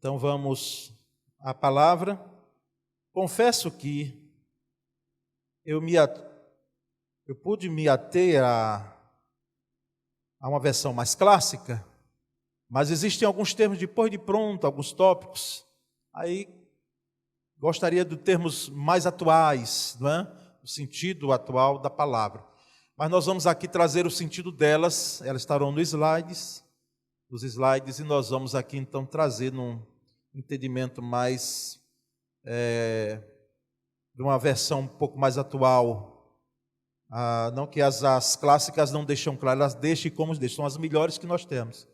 Então vamos à palavra. Confesso que eu pude me ater a uma versão mais clássica, mas existem alguns termos depois de pronto, alguns tópicos. Aí gostaria de termos mais atuais, não é? O sentido atual da palavra. Mas nós vamos aqui trazer o sentido delas, elas estarão nos slides, e nós vamos aqui então trazer num entendimento mais, de uma versão um pouco mais atual. Não que as clássicas não deixam claro, elas deixem como deixam, são as melhores que nós temos.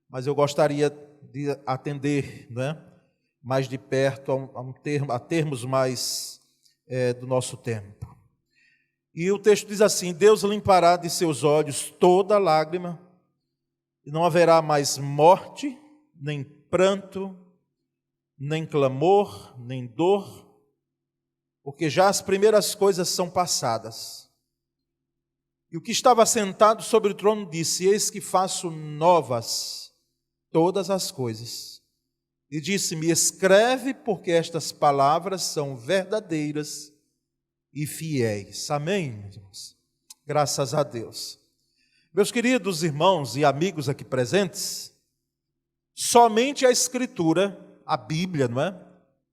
Mas eu gostaria de atender, né, mais de perto a termos mais do nosso tempo. E o texto diz assim: Deus limpará de seus olhos toda lágrima, e não haverá mais morte, nem pranto, nem clamor, nem dor, porque já as primeiras coisas são passadas. E o que estava sentado sobre o trono disse: Eis que faço novas todas as coisas. E disse-me: Escreve, porque estas palavras são verdadeiras e fiéis. Amém, irmãos? Graças a Deus. Meus queridos irmãos e amigos aqui presentes, somente a Escritura, a Bíblia, não é?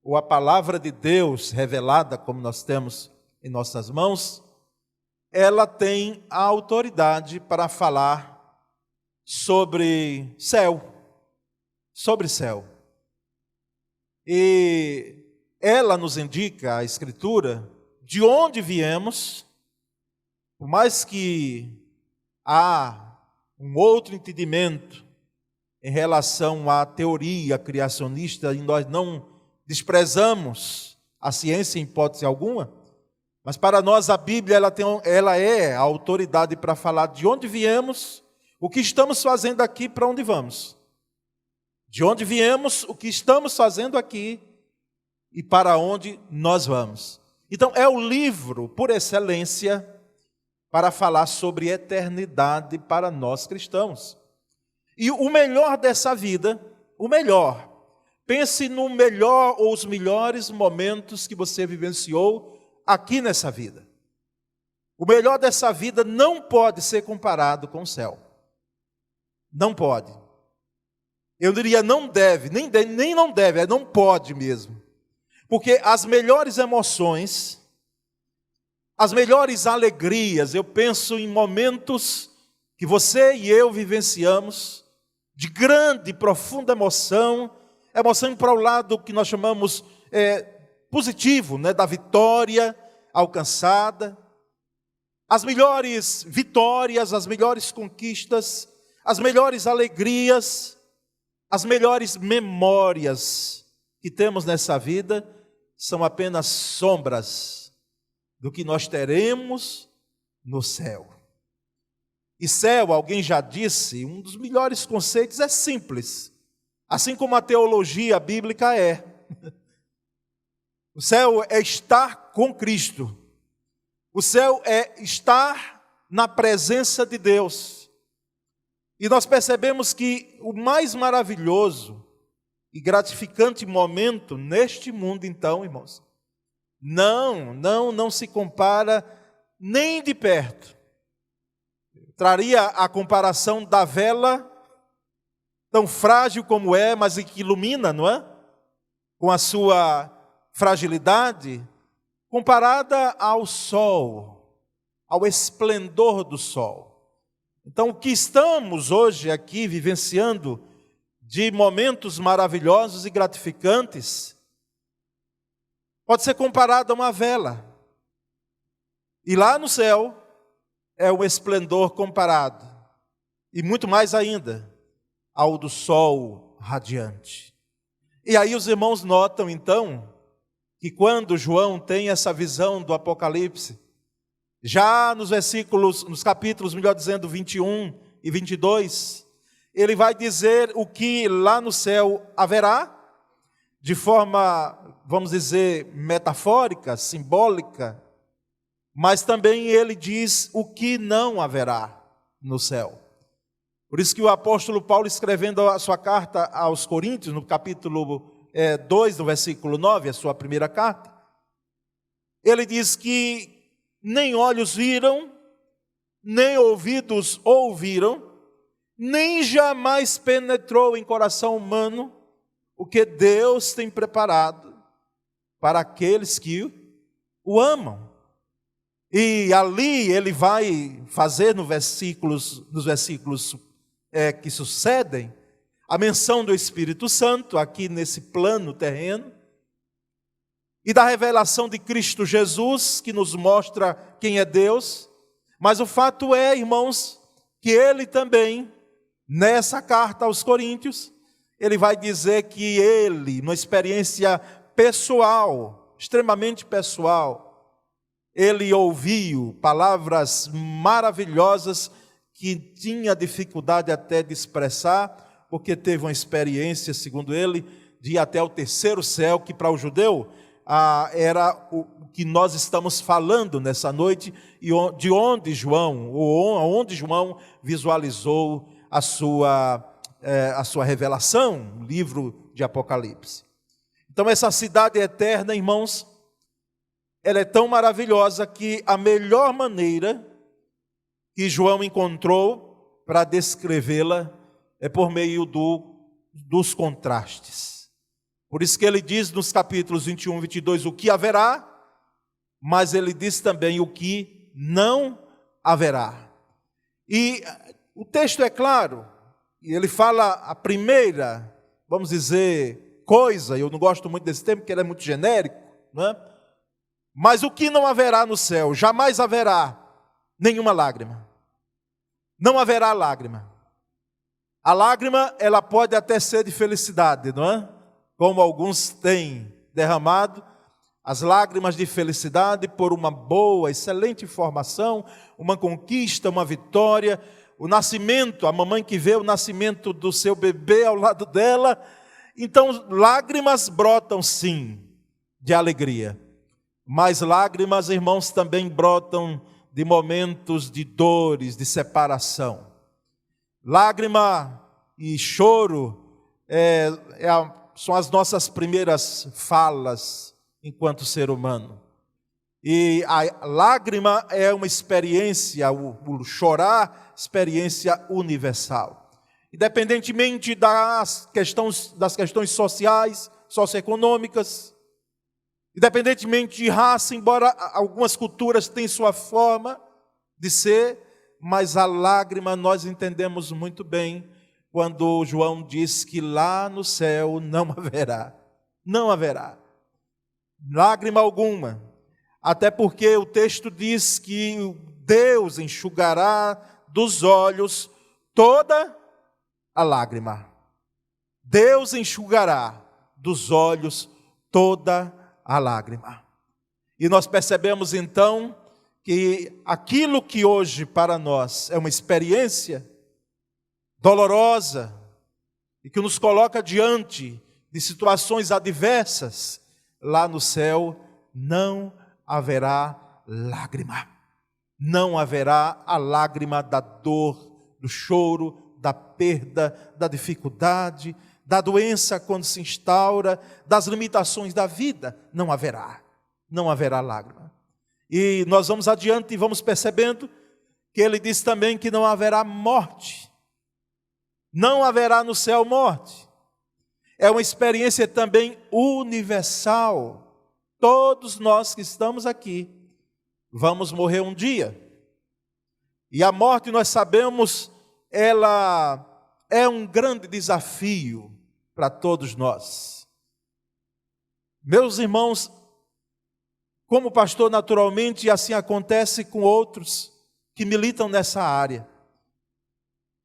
Ou a palavra de Deus revelada, como nós temos em nossas mãos, ela tem a autoridade para falar sobre céu. Sobre céu. E ela nos indica, a Escritura, de onde viemos, por mais que há um outro entendimento em relação à teoria criacionista, e nós não desprezamos a ciência em hipótese alguma, mas para nós a Bíblia ela é a autoridade para falar de onde viemos, o que estamos fazendo aqui, para onde vamos. De onde viemos, o que estamos fazendo aqui e para onde nós vamos. Então é o livro por excelência para falar sobre eternidade para nós cristãos. E o melhor dessa vida, pense no melhor ou os melhores momentos que você vivenciou aqui nessa vida. O melhor dessa vida não pode ser comparado com o céu. Não pode. Eu diria não deve, nem não deve, não pode mesmo. Porque as melhores emoções, as melhores alegrias, eu penso em momentos que você e eu vivenciamos, de grande, profunda emoção para o lado que nós chamamos positivo, né, da vitória alcançada, as melhores vitórias, as melhores conquistas, as melhores alegrias, as melhores memórias que temos nessa vida são apenas sombras do que nós teremos no céu. E céu, alguém já disse, um dos melhores conceitos é simples, assim como a teologia bíblica é. O céu é estar com Cristo. O céu é estar na presença de Deus. E nós percebemos que o mais maravilhoso e gratificante momento neste mundo, então, irmãos, não se compara nem de perto. Traria a comparação da vela, tão frágil como é, mas que ilumina, não é? Com a sua fragilidade, comparada ao sol, ao esplendor do sol. Então, o que estamos hoje aqui vivenciando de momentos maravilhosos e gratificantes pode ser comparado a uma vela. E lá no céu é o esplendor comparado, e muito mais ainda, ao do sol radiante. E aí os irmãos notam então que quando João tem essa visão do Apocalipse, já nos capítulos, melhor dizendo, 21 e 22, ele vai dizer o que lá no céu haverá, de forma, vamos dizer, metafórica, simbólica, mas também ele diz o que não haverá no céu. Por isso que o apóstolo Paulo, escrevendo a sua carta aos Coríntios, no capítulo 2, no versículo 9, a sua primeira carta, ele diz que nem olhos viram, nem ouvidos ouviram, nem jamais penetrou em coração humano o que Deus tem preparado para aqueles que o amam. E ali ele vai fazer nos versículos que sucedem, a menção do Espírito Santo, aqui nesse plano terreno, e da revelação de Cristo Jesus, que nos mostra quem é Deus. Mas o fato é, irmãos, que ele também, nessa carta aos Coríntios, ele vai dizer que ele, numa experiência pessoal, extremamente pessoal, ele ouviu palavras maravilhosas que tinha dificuldade até de expressar, porque teve uma experiência, segundo ele, de ir até o terceiro céu, que para o judeu era o que nós estamos falando nessa noite, e de onde João visualizou a sua revelação, o livro de Apocalipse. Então essa cidade eterna, irmãos, ela é tão maravilhosa que a melhor maneira que João encontrou para descrevê-la é por meio dos contrastes. Por isso que ele diz nos capítulos 21 e 22 o que haverá, mas ele diz também o que não haverá. E o texto é claro, e ele fala a primeira, vamos dizer, coisa, eu não gosto muito desse termo porque ele é muito genérico, não é? Mas o que não haverá no céu? Jamais haverá nenhuma lágrima. Não haverá lágrima. A lágrima, ela pode até ser de felicidade, não é? Como alguns têm derramado, as lágrimas de felicidade por uma boa, excelente formação, uma conquista, uma vitória, o nascimento, a mamãe que vê o nascimento do seu bebê ao lado dela. Então, lágrimas brotam sim, de alegria. Mas lágrimas, irmãos, também brotam de momentos de dores, de separação. Lágrima e choro são as nossas primeiras falas enquanto ser humano. E a lágrima é uma experiência, o chorar, experiência universal. Independentemente das questões sociais, socioeconômicas, independentemente de raça, embora algumas culturas tenham sua forma de ser, mas a lágrima nós entendemos muito bem quando João diz que lá no céu não haverá lágrima alguma, até porque o texto diz que Deus enxugará dos olhos toda a lágrima. Deus enxugará dos olhos toda a lágrima. E nós percebemos então que aquilo que hoje para nós é uma experiência dolorosa e que nos coloca diante de situações adversas, lá no céu não haverá lágrima. Não haverá a lágrima da dor, do choro, da perda, da dificuldade, da doença quando se instaura, das limitações da vida. Não haverá lágrima. E nós vamos adiante e vamos percebendo que ele diz também que não haverá morte. Não haverá no céu morte. É uma experiência também universal. Todos nós que estamos aqui vamos morrer um dia. E a morte, nós sabemos, ela é um grande desafio para todos nós. Meus irmãos, como pastor, naturalmente, assim acontece com outros que militam nessa área.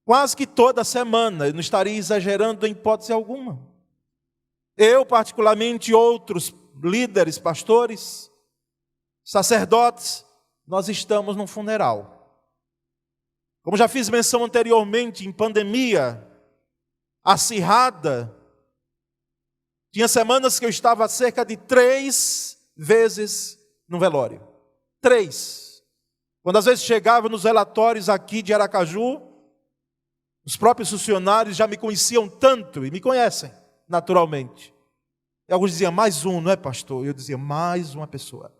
Quase que toda semana, eu não estaria exagerando em hipótese alguma. Eu, particularmente, outros líderes, pastores, sacerdotes, nós estamos num funeral. Como já fiz menção anteriormente, em pandemia acirrada, tinha semanas que eu estava cerca de 3 vezes no velório. 3. Quando às vezes chegava nos relatórios aqui de Aracaju, Os próprios funcionários já me conheciam tanto e me conhecem naturalmente. E alguns diziam, mais um, não é, pastor? Eu dizia, mais uma pessoa.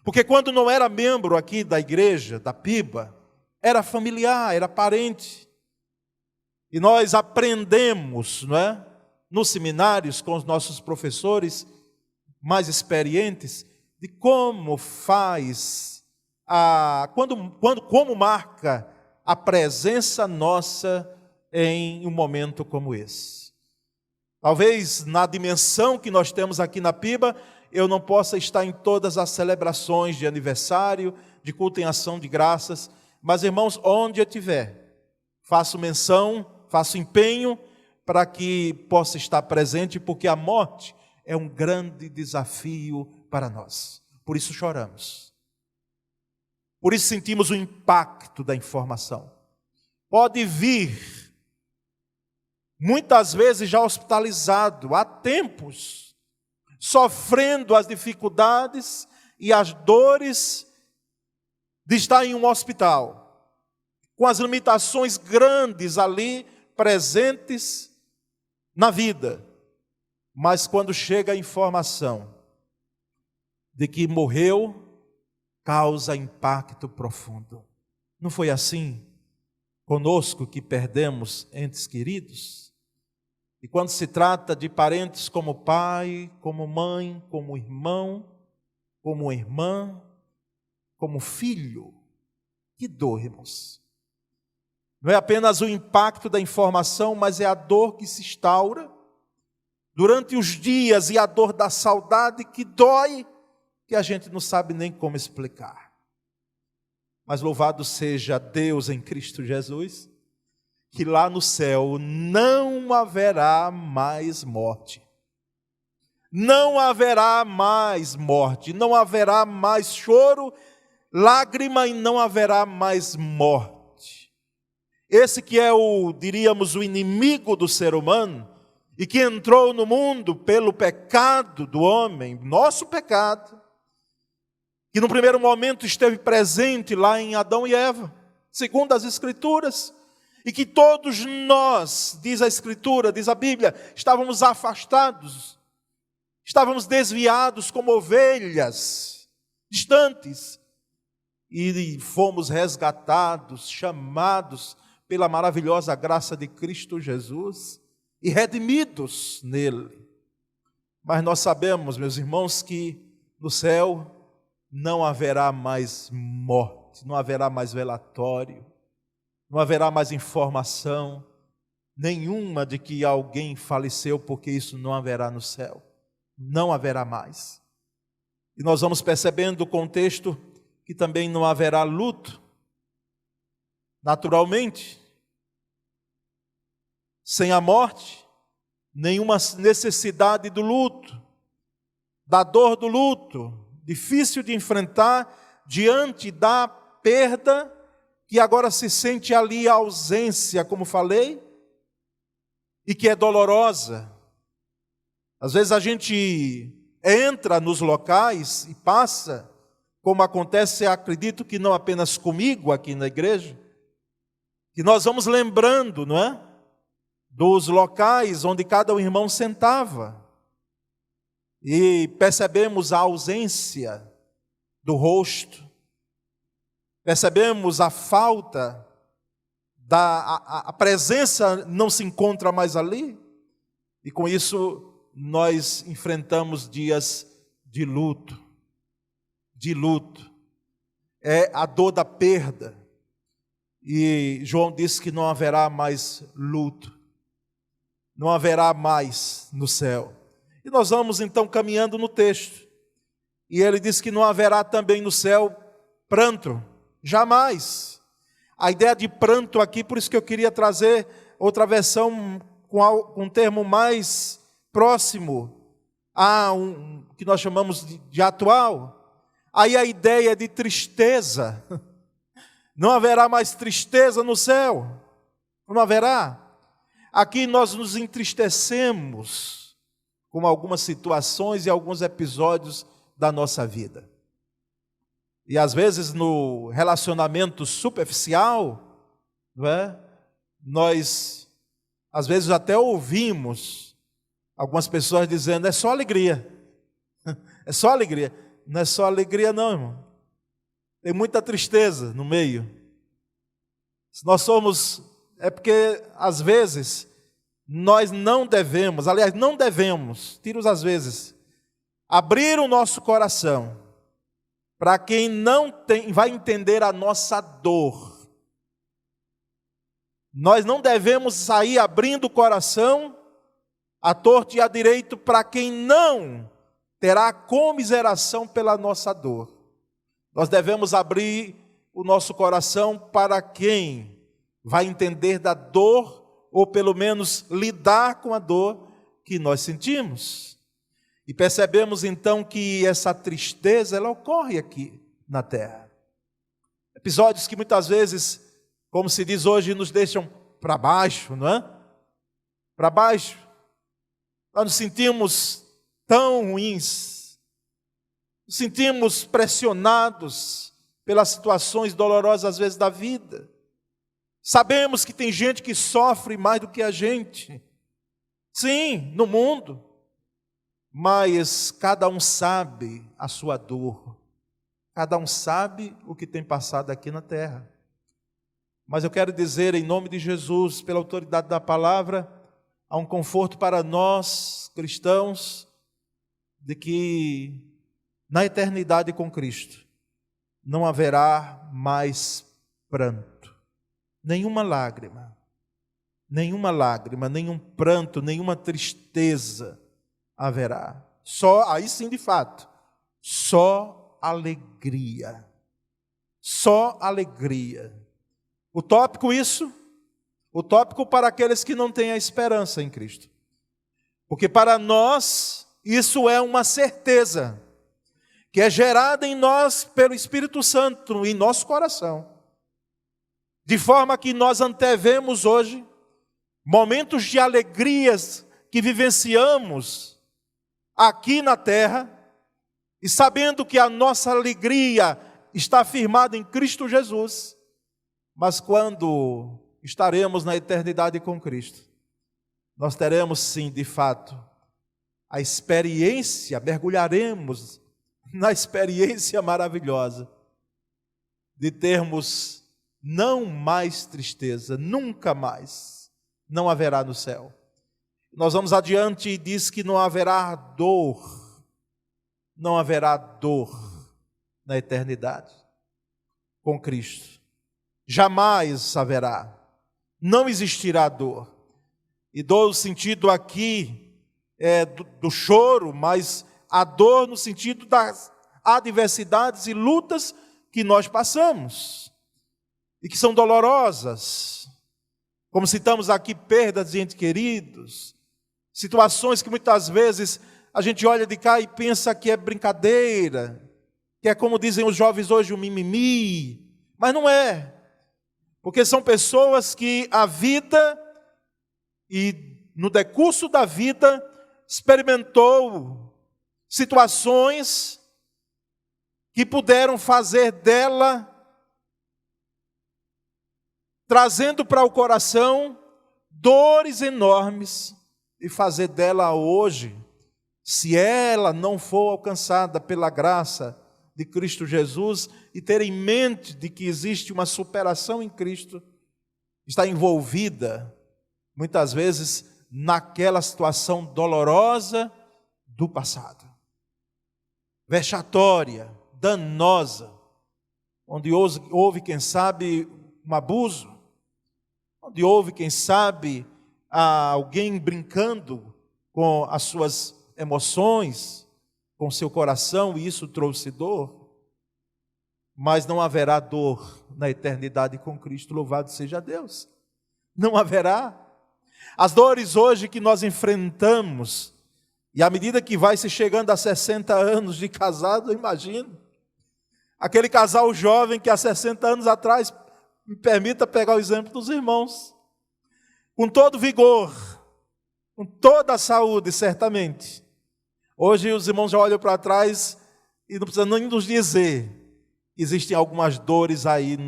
Porque quando não era membro aqui da igreja, da PIBA, era familiar, era parente. E nós aprendemos, não é? Nos seminários, com os nossos professores mais experientes, de como faz, como marca a presença nossa em um momento como esse. Talvez na dimensão que nós temos aqui na PIBA, eu não possa estar em todas as celebrações de aniversário, de culto em ação de graças, mas irmãos, onde eu estiver, faço menção, faço empenho para que possa estar presente, porque a morte é um grande desafio para nós. Por isso choramos. Por isso sentimos o impacto da informação. Pode vir, muitas vezes já hospitalizado, há tempos, sofrendo as dificuldades e as dores de estar em um hospital, com as limitações grandes ali presentes na vida. Mas quando chega a informação de que morreu, causa impacto profundo. Não foi assim conosco que perdemos entes queridos? E quando se trata de parentes como pai, como mãe, como irmão, como irmã, como filho, que dor, irmãos. Não é apenas o impacto da informação, mas é a dor que se instaura durante os dias e a dor da saudade que dói, que a gente não sabe nem como explicar. Mas louvado seja Deus em Cristo Jesus, que lá no céu não haverá mais morte. Não haverá mais morte, não haverá mais choro, lágrima e não haverá mais morte. Esse que é diríamos, o inimigo do ser humano, e que entrou no mundo pelo pecado do homem, nosso pecado, que no primeiro momento esteve presente lá em Adão e Eva, segundo as Escrituras, e que todos nós, diz a Escritura, diz a Bíblia, estávamos afastados, estávamos desviados como ovelhas, distantes, e fomos resgatados, chamados pela maravilhosa graça de Cristo Jesus, e redimidos nele. Mas nós sabemos, meus irmãos, que no céu não haverá mais morte, não haverá mais velatório, não haverá mais informação nenhuma de que alguém faleceu, porque isso não haverá no céu, não haverá mais. E nós vamos percebendo o contexto que também não haverá luto, naturalmente. Sem a morte, nenhuma necessidade do luto, da dor do luto, difícil de enfrentar diante da perda, que agora se sente ali a ausência, como falei, e que é dolorosa. Às vezes a gente entra nos locais e passa, como acontece, acredito que não apenas comigo aqui na igreja, que nós vamos lembrando, não é? Dos locais onde cada irmão sentava, e percebemos a ausência do rosto, percebemos a falta, a presença não se encontra mais ali, e com isso nós enfrentamos dias de luto, é a dor da perda, e João disse que não haverá mais luto, não haverá mais no céu. E nós vamos então caminhando no texto. E ele diz que não haverá também no céu pranto, jamais. A ideia de pranto aqui, por isso que eu queria trazer outra versão com um termo mais próximo a que nós chamamos de atual. Aí a ideia de tristeza. Não haverá mais tristeza no céu. Não haverá. Aqui nós nos entristecemos com algumas situações e alguns episódios da nossa vida. E às vezes no relacionamento superficial, não é? nós, às vezes, até ouvimos algumas pessoas dizendo: é só alegria, é só alegria. Não é só alegria não, irmão. Tem muita tristeza no meio. Se nós somos, é porque, às vezes, nós não devemos, aliás, não devemos, tira os às vezes, abrir o nosso coração para quem não tem, vai entender a nossa dor. Nós não devemos sair abrindo o coração à torto e à direito para quem não terá comiseração pela nossa dor. Nós devemos abrir o nosso coração para quem vai entender da dor, ou pelo menos lidar com a dor que nós sentimos. E percebemos então que essa tristeza, ela ocorre aqui na terra. Episódios que muitas vezes, como se diz hoje, nos deixam para baixo, não é? Para baixo. Nós nos sentimos tão ruins, nos sentimos pressionados pelas situações dolorosas às vezes da vida. Sabemos que tem gente que sofre mais do que a gente. Sim, no mundo. Mas cada um sabe a sua dor. Cada um sabe o que tem passado aqui na terra. Mas eu quero dizer, em nome de Jesus, pela autoridade da palavra, há um conforto para nós, cristãos, de que na eternidade com Cristo não haverá mais pranto, nenhuma lágrima, nenhum pranto, nenhuma tristeza haverá. Só, aí sim de fato, só alegria. Só alegria. Utópico isso? Utópico para aqueles que não têm a esperança em Cristo. Porque para nós, isso é uma certeza, que é gerada em nós pelo Espírito Santo, em nosso coração. De forma que nós antevemos hoje momentos de alegrias que vivenciamos aqui na terra, e sabendo que a nossa alegria está firmada em Cristo Jesus, mas quando estaremos na eternidade com Cristo, nós teremos sim, de fato, a experiência, mergulharemos na experiência maravilhosa de termos não mais tristeza, nunca mais, não haverá no céu. Nós vamos adiante e diz que não haverá dor na eternidade com Cristo. Jamais haverá, não existirá dor. E dor no sentido aqui do choro, mas a dor no sentido das adversidades e lutas que nós passamos e que são dolorosas. Como citamos aqui, perdas de entes queridos, situações que muitas vezes a gente olha de cá e pensa que é brincadeira, que é como dizem os jovens hoje, um mimimi, mas não é, porque são pessoas que a vida e no decurso da vida experimentou situações que puderam fazer dela, trazendo para o coração dores enormes, e fazer dela hoje, se ela não for alcançada pela graça de Cristo Jesus, e ter em mente de que existe uma superação em Cristo, está envolvida, muitas vezes, naquela situação dolorosa do passado, vexatória, danosa, onde houve, quem sabe, um abuso, onde houve, quem sabe, alguém brincando com as suas emoções, com seu coração, e isso trouxe dor. Mas não haverá dor na eternidade com Cristo, louvado seja Deus. Não haverá. As dores hoje que nós enfrentamos, e à medida que vai se chegando a 60 anos de casado, eu imagino, aquele casal jovem que há 60 anos atrás, me permita pegar o exemplo dos irmãos, com todo vigor, com toda a saúde, certamente. Hoje os irmãos já olham para trás e não precisam nem nos dizer, existem algumas dores aí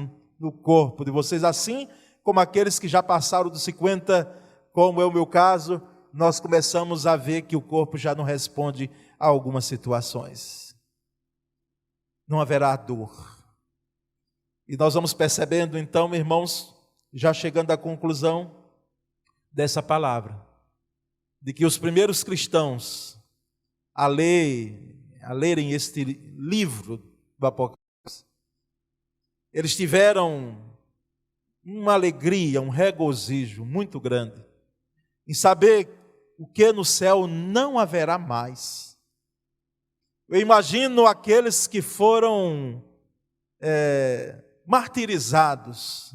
no corpo de vocês, assim como aqueles que já passaram dos 50, como é o meu caso, nós começamos a ver que o corpo já não responde a algumas situações. Não haverá dor. E nós vamos percebendo então, irmãos, já chegando à conclusão dessa palavra, de que os primeiros cristãos, a lerem este livro do Apocalipse, eles tiveram uma alegria, um regozijo muito grande, em saber o que no céu não haverá mais. Eu imagino aqueles que foram martirizados,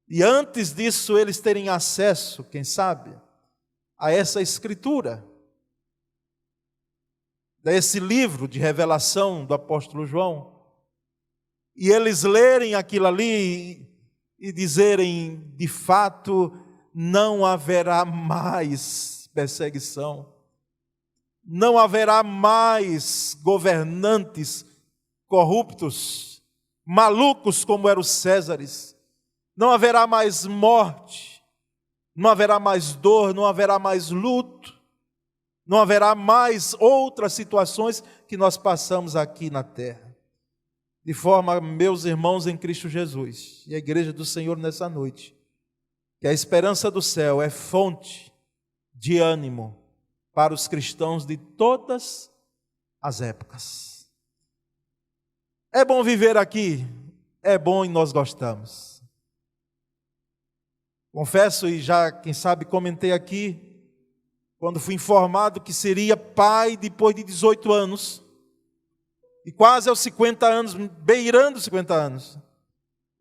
e antes disso eles terem acesso, quem sabe, a essa escritura, desse livro de revelação do apóstolo João, e eles lerem aquilo ali e dizerem, de fato, não haverá mais perseguição, não haverá mais governantes corruptos, malucos como eram os Césares, não haverá mais morte, não haverá mais dor, não haverá mais luto, não haverá mais outras situações que nós passamos aqui na terra. De forma, meus irmãos em Cristo Jesus, e a igreja do Senhor nessa noite, que a esperança do céu é fonte de ânimo para os cristãos de todas as épocas. É bom viver aqui, é bom e nós gostamos. Confesso, e já, quem sabe, comentei aqui, quando fui informado que seria pai depois de 18 anos, e quase aos 50 anos, beirando 50 anos,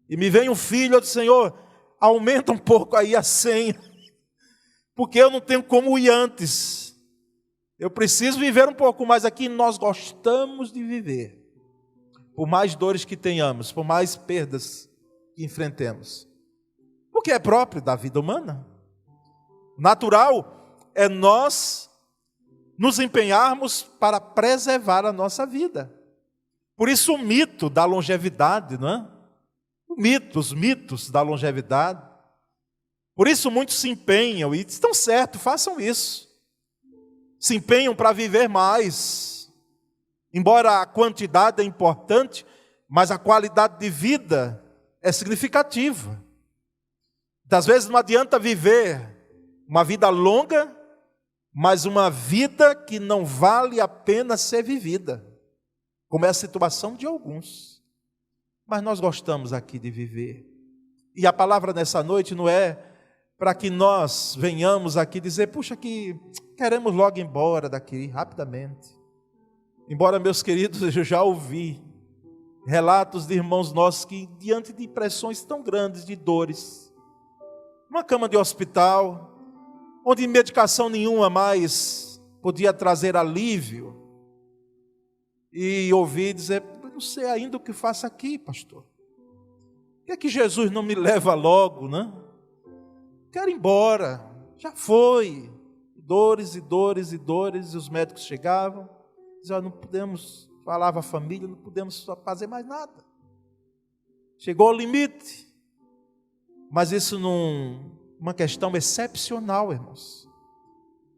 e me vem um filho, eu disse, Senhor, aumenta um pouco aí a senha, porque eu não tenho como ir antes, eu preciso viver um pouco mais aqui. Nós gostamos de viver, por mais dores que tenhamos, por mais perdas que enfrentemos, porque é próprio da vida humana. Natural é nós nos empenharmos para preservar a nossa vida. Por isso o mito da longevidade, não é? Os mitos da longevidade. Por isso muitos se empenham, e estão certos, façam isso. Se empenham para viver mais. Embora a quantidade é importante, mas a qualidade de vida é significativa. Às vezes não adianta viver uma vida longa, mas uma vida que não vale a pena ser vivida, como é a situação de alguns. Mas nós gostamos aqui de viver. E a palavra nessa noite não é para que nós venhamos aqui dizer, puxa, que queremos logo ir embora daqui, rapidamente. Embora, meus queridos, eu já ouvi relatos de irmãos nossos que, diante de pressões tão grandes, de dores, uma cama de hospital, onde medicação nenhuma mais podia trazer alívio, e ouvi dizer, não sei ainda o que faço aqui, pastor. Por que é que Jesus não me leva logo, né? Quero ir embora, já foi. Dores e dores e dores, e os médicos chegavam, diziam, não podemos, falava a família, não podemos fazer mais nada. Chegou ao limite. Mas isso uma questão excepcional, irmãos.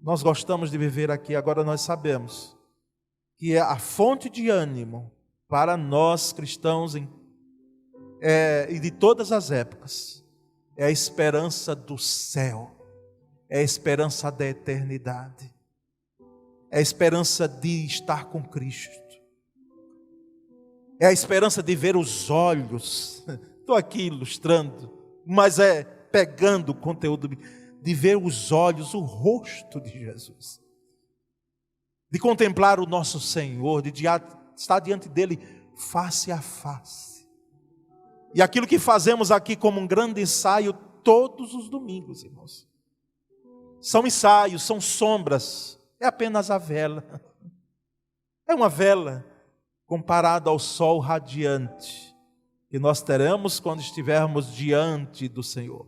Nós gostamos de viver aqui, agora nós sabemos que é a fonte de ânimo para nós cristãos e de todas as épocas, é a esperança do céu, é a esperança da eternidade, é a esperança de estar com Cristo, é a esperança de ver os olhos, estou aqui ilustrando, mas é pegando o conteúdo, de ver os olhos, o rosto de Jesus, de contemplar o nosso Senhor, de estar diante dele face a face. E aquilo que fazemos aqui como um grande ensaio todos os domingos, irmãos, são ensaios, são sombras, é apenas a vela, é uma vela comparada ao sol radiante que nós teremos quando estivermos diante do Senhor.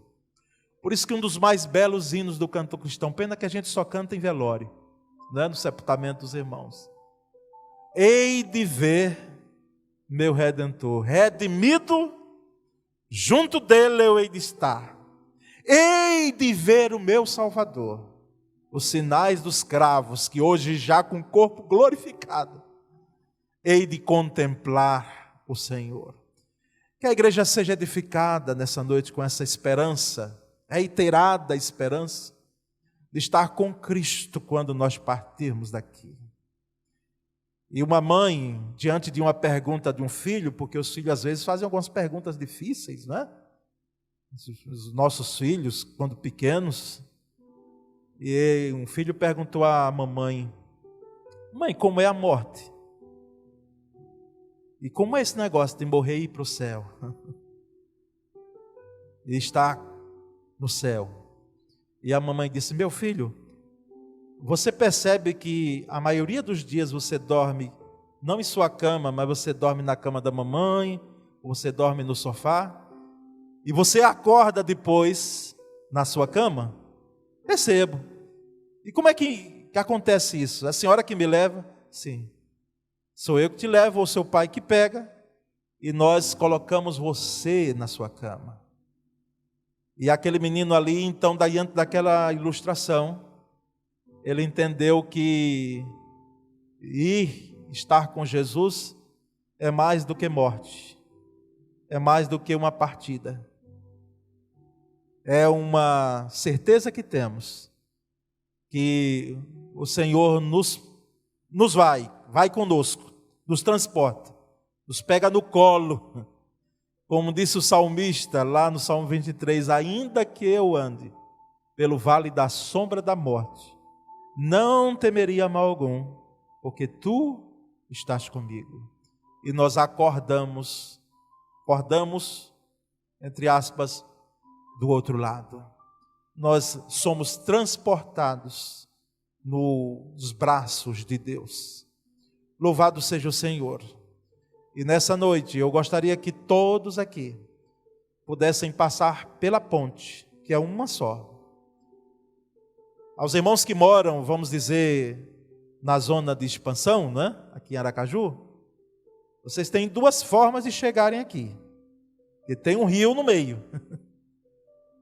Por isso que um dos mais belos hinos do canto cristão, pena que a gente só canta em velório, no sepultamento dos irmãos. Hei de ver meu Redentor, redimido junto dele eu hei de estar, hei de ver o meu Salvador, os sinais dos cravos, que hoje já com o corpo glorificado, hei de contemplar o Senhor. Que a igreja seja edificada nessa noite com essa esperança, reiterada esperança, de estar com Cristo quando nós partirmos daqui. E uma mãe, diante de uma pergunta de um filho, porque os filhos às vezes fazem algumas perguntas difíceis, né? Os nossos filhos, quando pequenos, e um filho perguntou à mamãe: mãe, como é a morte? E como é esse negócio de morrer e ir para o céu? E estar no céu. E a mamãe disse: meu filho, você percebe que a maioria dos dias você dorme, não em sua cama, mas você dorme na cama da mamãe, você dorme no sofá, e você acorda depois na sua cama? Percebo. E como é que acontece isso? A senhora que me leva? Sim. Sou eu que te levo, ou seu pai que pega, e nós colocamos você na sua cama. E aquele menino ali, então, diante daquela ilustração, ele entendeu que estar com Jesus é mais do que morte, é mais do que uma partida. É uma certeza que temos, que o Senhor nos vai conosco, nos transporta, nos pega no colo, como disse o salmista lá no Salmo 23, ainda que eu ande pelo vale da sombra da morte, não temeria mal algum, porque tu estás comigo. E nós acordamos, entre aspas, do outro lado. Nós somos transportados nos braços de Deus. Louvado seja o Senhor. E nessa noite eu gostaria que todos aqui pudessem passar pela ponte, que é uma só. Aos irmãos que moram, vamos dizer, na zona de expansão, né? Aqui em Aracaju, vocês têm duas formas de chegarem aqui. E tem um rio no meio.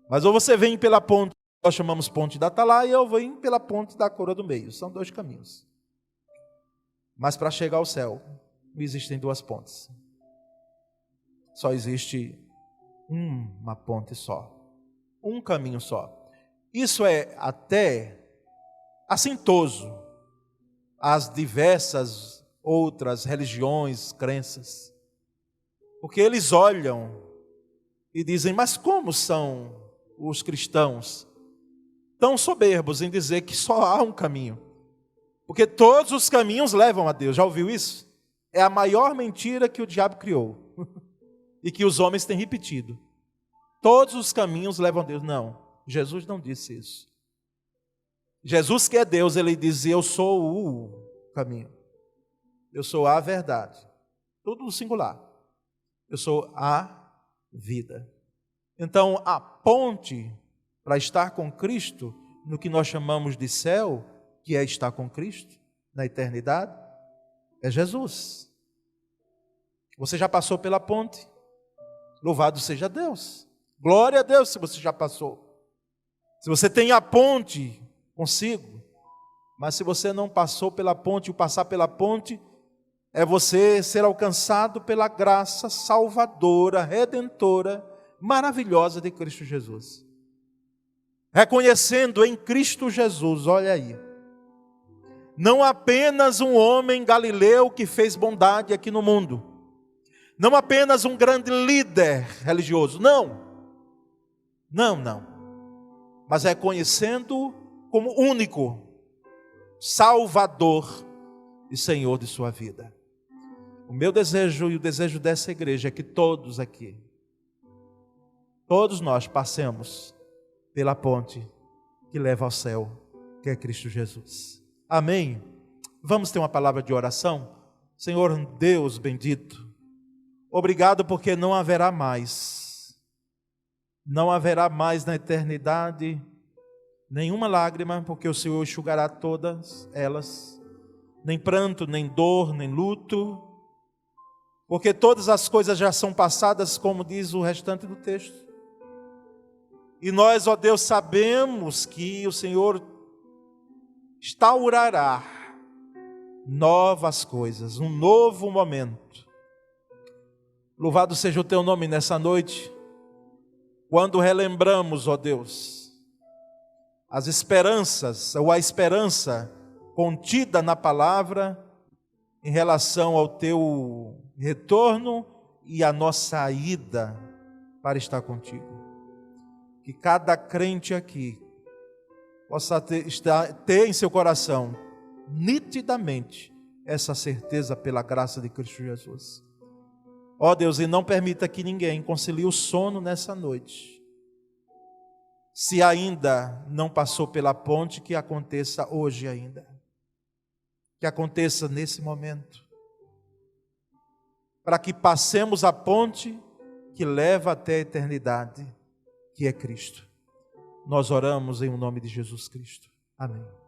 Mas ou você vem pela ponte, nós chamamos ponte da Atalaia, ou vem pela ponte da Coroa do Meio. São dois caminhos. Mas para chegar ao céu, não existem duas pontes. Só existe uma ponte só. Um caminho só. Isso é até assintoso às diversas outras religiões, crenças. Porque eles olham e dizem: mas como são os cristãos tão soberbos em dizer que só há um caminho? Porque todos os caminhos levam a Deus. Já ouviu isso? É a maior mentira que o diabo criou e que os homens têm repetido. Todos os caminhos levam a Deus. Não, Jesus não disse isso. Jesus, que é Deus, ele dizia: eu sou o caminho, eu sou a verdade, tudo no singular, eu sou a vida. Então a ponte para estar com Cristo no que nós chamamos de céu, que é estar com Cristo na eternidade, é Jesus. Você já passou pela ponte? Louvado seja Deus. Glória a Deus se você já passou. Se você tem a ponte consigo. Mas se você não passou pela ponte, o passar pela ponte é você ser alcançado pela graça salvadora, redentora, maravilhosa de Cristo Jesus. Reconhecendo em Cristo Jesus, olha aí, não apenas um homem galileu que fez bondade aqui no mundo, não apenas um grande líder religioso, não, mas reconhecendo como único Salvador e Senhor de sua vida. O meu desejo e o desejo dessa igreja é que todos aqui, todos nós passemos pela ponte que leva ao céu, que é Cristo Jesus. Amém? Vamos ter uma palavra de oração? Senhor Deus bendito, obrigado porque não haverá mais na eternidade nenhuma lágrima, porque o Senhor enxugará todas elas, nem pranto, nem dor, nem luto, porque todas as coisas já são passadas, como diz o restante do texto. E nós, ó Deus, sabemos que o Senhor instaurará novas coisas, um novo momento. Louvado seja o teu nome nessa noite, quando relembramos, ó Deus, as esperanças, ou a esperança contida na palavra, em relação ao teu retorno e a nossa ida para estar contigo. Que cada crente aqui possa ter em seu coração nitidamente essa certeza pela graça de Cristo Jesus. Ó Deus, e não permita que ninguém concilie o sono nessa noite. Se ainda não passou pela ponte, que aconteça hoje ainda. Que aconteça nesse momento. Para que passemos a ponte que leva até a eternidade, que é Cristo. Nós oramos em nome de Jesus Cristo. Amém.